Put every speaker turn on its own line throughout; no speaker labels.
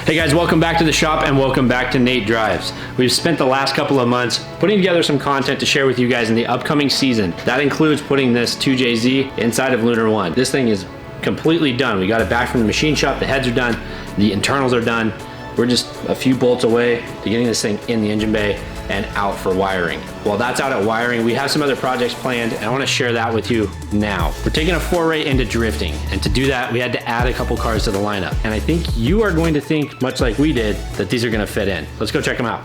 Hey guys, welcome back to the shop and welcome back to Nate Drives. We've spent the last couple of months putting together some content to share with you guys in the upcoming season. That includes putting this 2JZ inside of Lunar One. This thing is completely done. We got it back from the machine shop. The heads are done. The internals are done. We're just a few bolts away to getting this thing in the engine bay and out for wiring. While that's out at wiring, we have some other projects planned and I want to share that with you now. We're taking a foray into drifting, and to do that we had to add a couple cars to the lineup. And I think you are going to think, much like we did, that these are going to fit in. Let's go check them out.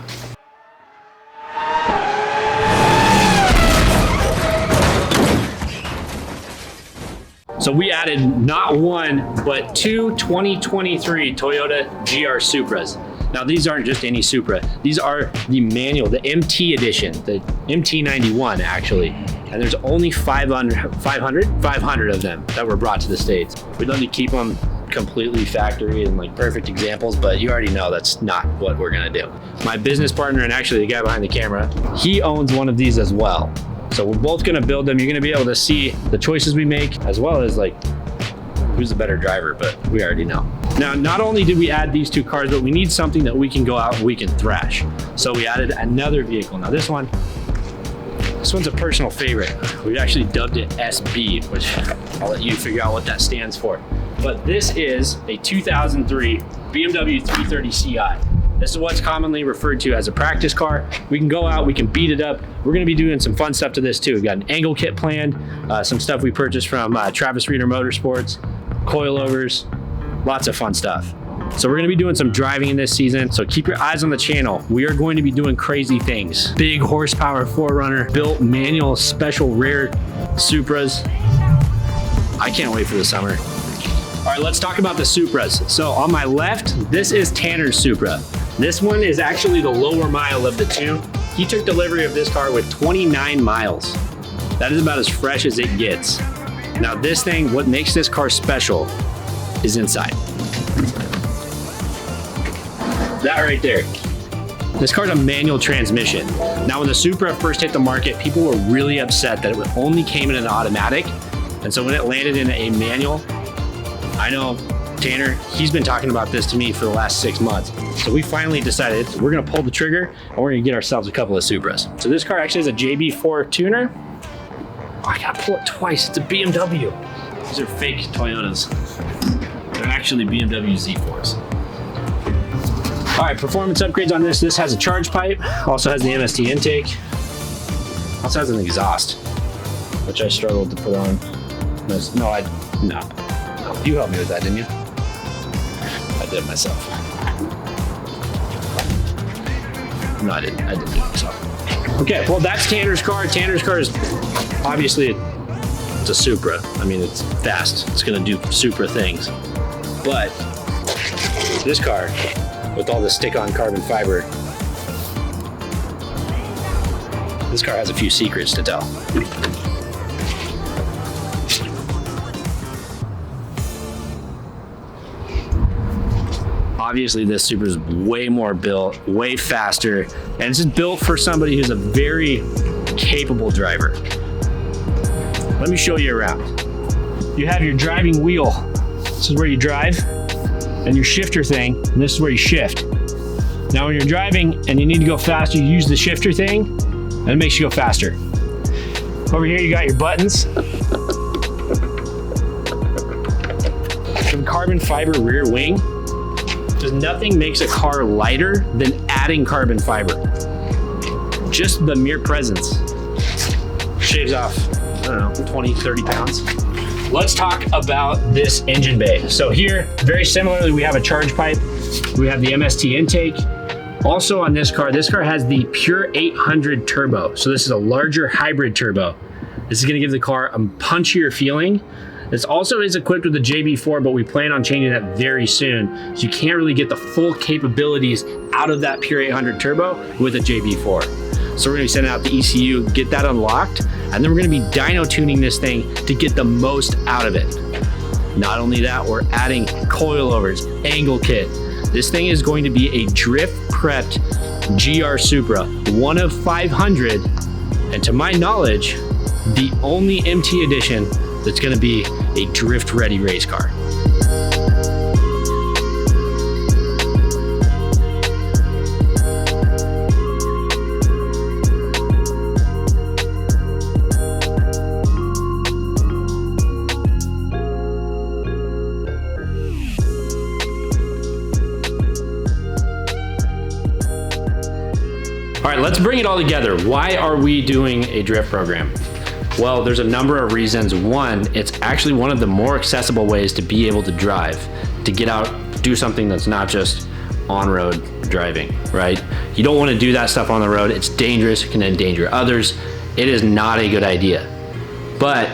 So we added not one, but two 2023 Toyota GR Supras. Now these aren't just any Supra. These are the manual, the MT edition, the MT-91 actually. And there's only 500 of them that were brought to the States. We'd love to keep them completely factory and like perfect examples, but you already know that's not what we're gonna do. My business partner, and actually the guy behind the camera, he owns one of these as well. So we're both gonna build them. You're gonna be able to see the choices we make, as well as like who's the better driver, but we already know. Now, not only did we add these two cars, but we need something that we can go out and we can thrash. So we added another vehicle. Now this one's a personal favorite. We actually dubbed it SB, which I'll let you figure out what that stands for. But this is a 2003 BMW 330 Ci. This is what's commonly referred to as a practice car. We can go out, we can beat it up. We're gonna be doing some fun stuff to this too. We've got an angle kit planned, some stuff we purchased from Travis Reeder Motorsports, coilovers, lots of fun stuff. So we're gonna be doing some driving in this season, so keep your eyes on the channel. We are going to be doing crazy things. Big horsepower 4Runner, built manual special rare Supras. I can't wait for the summer. All right, let's talk about the Supras. So on my left, this is Tanner's Supra. This one is actually the lower mile of the two. He took delivery of this car with 29 miles. That is about as fresh as it gets. Now this thing, what makes this car special is inside. That right there. This car's a manual transmission. Now when the Supra first hit the market, people were really upset that it only came in an automatic. And so when it landed in a manual, I know Tanner, he's been talking about this to me for the last 6 months. So we finally decided we're gonna pull the trigger and we're gonna get ourselves a couple of Supras. So this car actually has a JB4 tuner. Oh, I gotta pull it twice, it's a BMW. These are fake Toyotas. They're actually BMW Z4s. All right, performance upgrades on this. This has a charge pipe, also has the MST intake, also has an exhaust, which I struggled to put on. No, you helped me with that, didn't you? I did it myself. No, I didn't do it myself. Okay, well that's Tanner's car. Tanner's car is obviously, it's a Supra. I mean, it's fast. It's gonna do Supra things. But this car, with all the stick-on carbon fiber, this car has a few secrets to tell. Obviously this Supra is way more built, way faster, and it's just built for somebody who's a very capable driver. Let me show you around. You have your driving wheel. This is where you drive, and your shifter thing, and this is where you shift. Now when you're driving and you need to go faster, you use the shifter thing, and it makes you go faster. Over here you got your buttons. Some carbon fiber rear wing. Because nothing makes a car lighter than adding carbon fiber. Just the mere presence shaves off, I don't know, 20, 30 pounds. Let's talk about this engine bay. So here, very similarly, we have a charge pipe. We have the MST intake. Also on this car has the Pure 800 turbo. So this is a larger hybrid turbo. This is gonna give the car a punchier feeling. This also is equipped with the JB4, but we plan on changing that very soon. So you can't really get the full capabilities out of that Pure 800 turbo with a JB4. So we're gonna be sending out the ECU, get that unlocked, and then we're gonna be dyno tuning this thing to get the most out of it. Not only that, we're adding coilovers, angle kit. This thing is going to be a drift prepped GR Supra, one of 500, and to my knowledge, the only MT edition that's gonna be a drift ready race car. All right, let's bring it all together. Why are we doing a drift program? Well, there's a number of reasons. One, it's actually one of the more accessible ways to be able to drive, to get out, do something that's not just on-road driving, right? You don't want to do that stuff on the road. It's dangerous, it can endanger others. It is not a good idea. But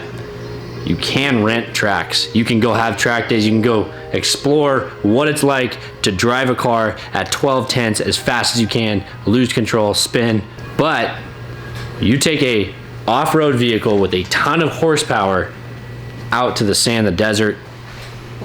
you can rent tracks. You can go have track days. You can go explore what it's like to drive a car at 12 tenths as fast as you can, lose control, spin. But you take a off-road vehicle with a ton of horsepower out to the sand, the desert,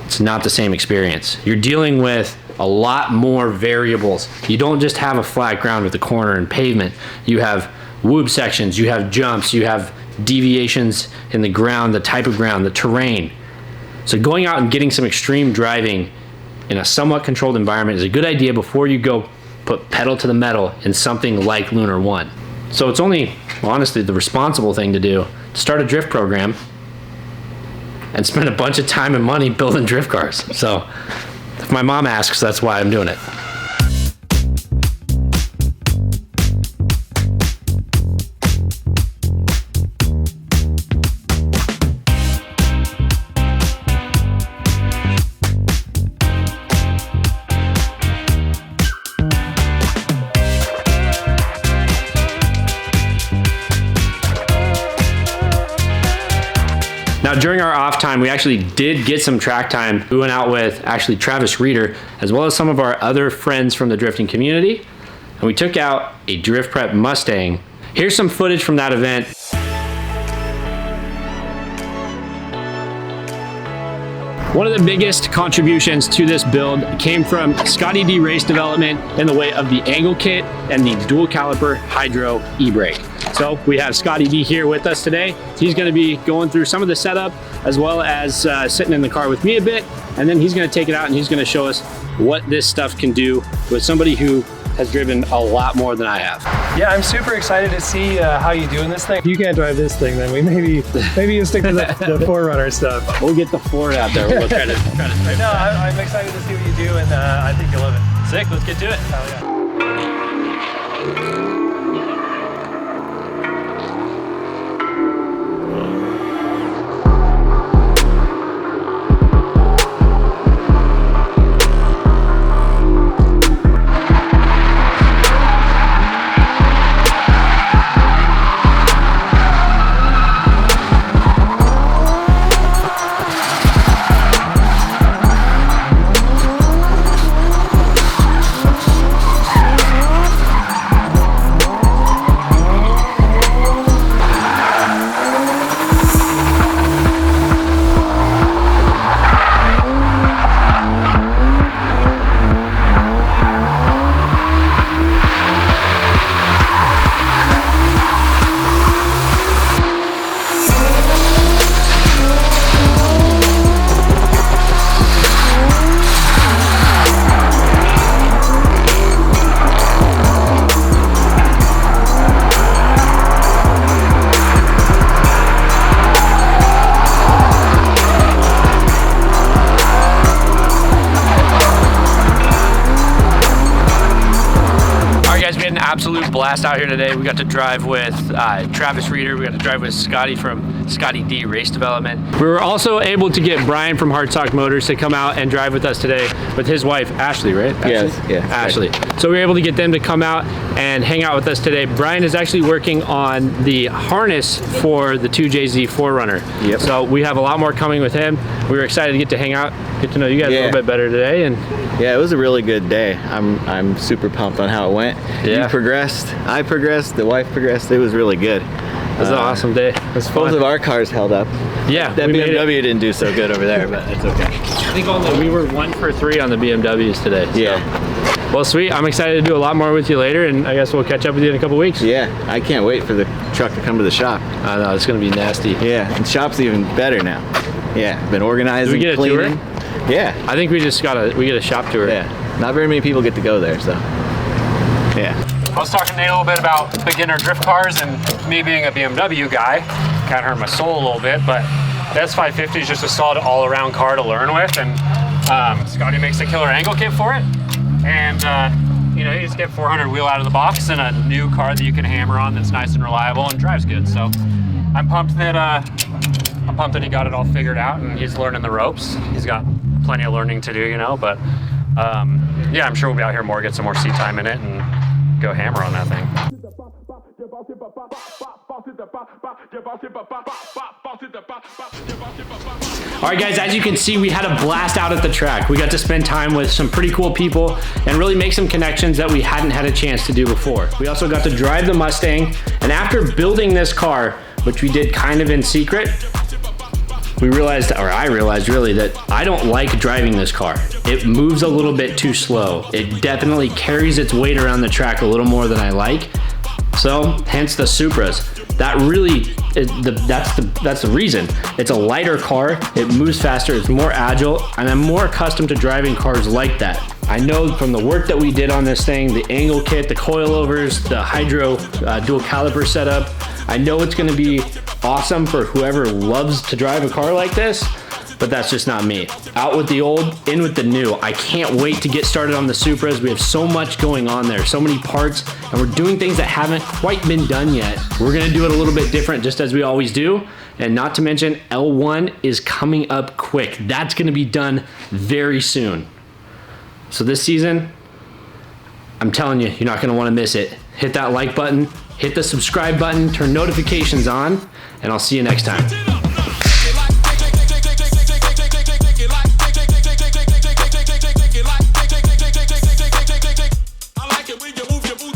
it's not the same experience. You're dealing with a lot more variables. You don't just have a flat ground with a corner and pavement. You have whoop sections, you have jumps, you have deviations in the ground, the type of ground, the terrain. So going out and getting some extreme driving in a somewhat controlled environment is a good idea before you go put pedal to the metal in something like Lunar One. So it's only, honestly, the responsible thing to do to start a drift program and spend a bunch of time and money building drift cars. So if my mom asks, that's why I'm doing it. Now, during our off time, we actually did get some track time. We went out with actually Travis Reeder, as well as some of our other friends from the drifting community, and we took out a Drift Prep Mustang. Here's some footage from that event. One of the biggest contributions to this build came from Scotty D Race Development in the way of the angle kit and the dual caliper hydro e-brake. So we have Scotty D here with us today. He's going to be going through some of the setup as well as sitting in the car with me a bit, and then he's going to take it out and he's going to show us what this stuff can do with somebody who has driven a lot more than I have.
Yeah, I'm super excited to see how you do in this thing. If you can't drive this thing, then we maybe you stick to the 4Runner stuff.
We'll get the Ford out there. We'll try to
No, I'm excited to see what you do, and I think you'll love it.
Sick, let's get to it.
Hell yeah.
Absolute blast out here today. We got to drive with Travis Reeder. We got to drive with Scotty from Scotty D Race Development. We were also able to get Brian from Hartsock Motors to come out and drive with us today with his wife, Ashley, right?
Yes, yeah.
Ashley. So we were able to get them to come out and hang out with us today. Brian is actually working on the harness for the 2JZ 4Runner.
Yep.
So we have a lot more coming with him. We were excited to get to hang out, get to know you guys a little bit better today. And
yeah, it was a really good day. I'm super pumped on how it went.
Yeah.
You progressed, I progressed, the wife progressed. It was really good.
It was an awesome day. It was fun.
Both of our cars held up.
Yeah.
That BMW didn't do so good over there, but it's okay.
I think we were 1 for 3 on the BMWs today. So.
Yeah.
Well, sweet. I'm excited to do a lot more with you later, and I guess we'll catch up with you in a couple weeks.
Yeah, I can't wait for the truck to come to the shop.
I know, it's going to be nasty.
Yeah, and the shop's even better now. Yeah, been organizing,
Did we get
cleaning.
a tour?
Yeah.
I think we just get a shop tour.
Yeah, not very many people get to go there, so yeah.
I was talking to Nate a little bit about beginner drift cars, and me being a BMW guy, kind of hurt my soul a little bit, but the S550 is just a solid all-around car to learn with, and Scotty makes a killer angle kit for it, and you know, you just get 400 wheel out of the box and a new car that you can hammer on that's nice and reliable and drives good. So I'm pumped that he got it all figured out and he's learning the ropes. He's got plenty of learning to do, you know, but yeah, I'm sure we'll be out here more, get some more seat time in it and go hammer on that thing.
All right, guys, as you can see, we had a blast out at the track. We got to spend time with some pretty cool people and really make some connections that we hadn't had a chance to do before. We also got to drive the Mustang, and after building this car, which we did kind of in secret, we realized, or I realized really, that I don't like driving this car. It moves a little bit too slow. It definitely carries its weight around the track a little more than I like. So hence the Supras. That really is that's the reason. It's a lighter car, it moves faster, it's more agile, and I'm more accustomed to driving cars like that. I know from the work that we did on this thing, the angle kit, the coilovers, the hydro dual caliper setup, I know it's gonna be awesome for whoever loves to drive a car like this, but that's just not me. Out with the old, in with the new. I can't wait to get started on the Supras. We have so much going on there, so many parts, and we're doing things that haven't quite been done yet. We're gonna do it a little bit different, just as we always do, and not to mention L1 is coming up quick. That's gonna be done very soon. So this season, I'm telling you, you're not gonna wanna miss it. Hit that like button, hit the subscribe button, turn notifications on, and I'll see you next time.
I like it when you move your booty.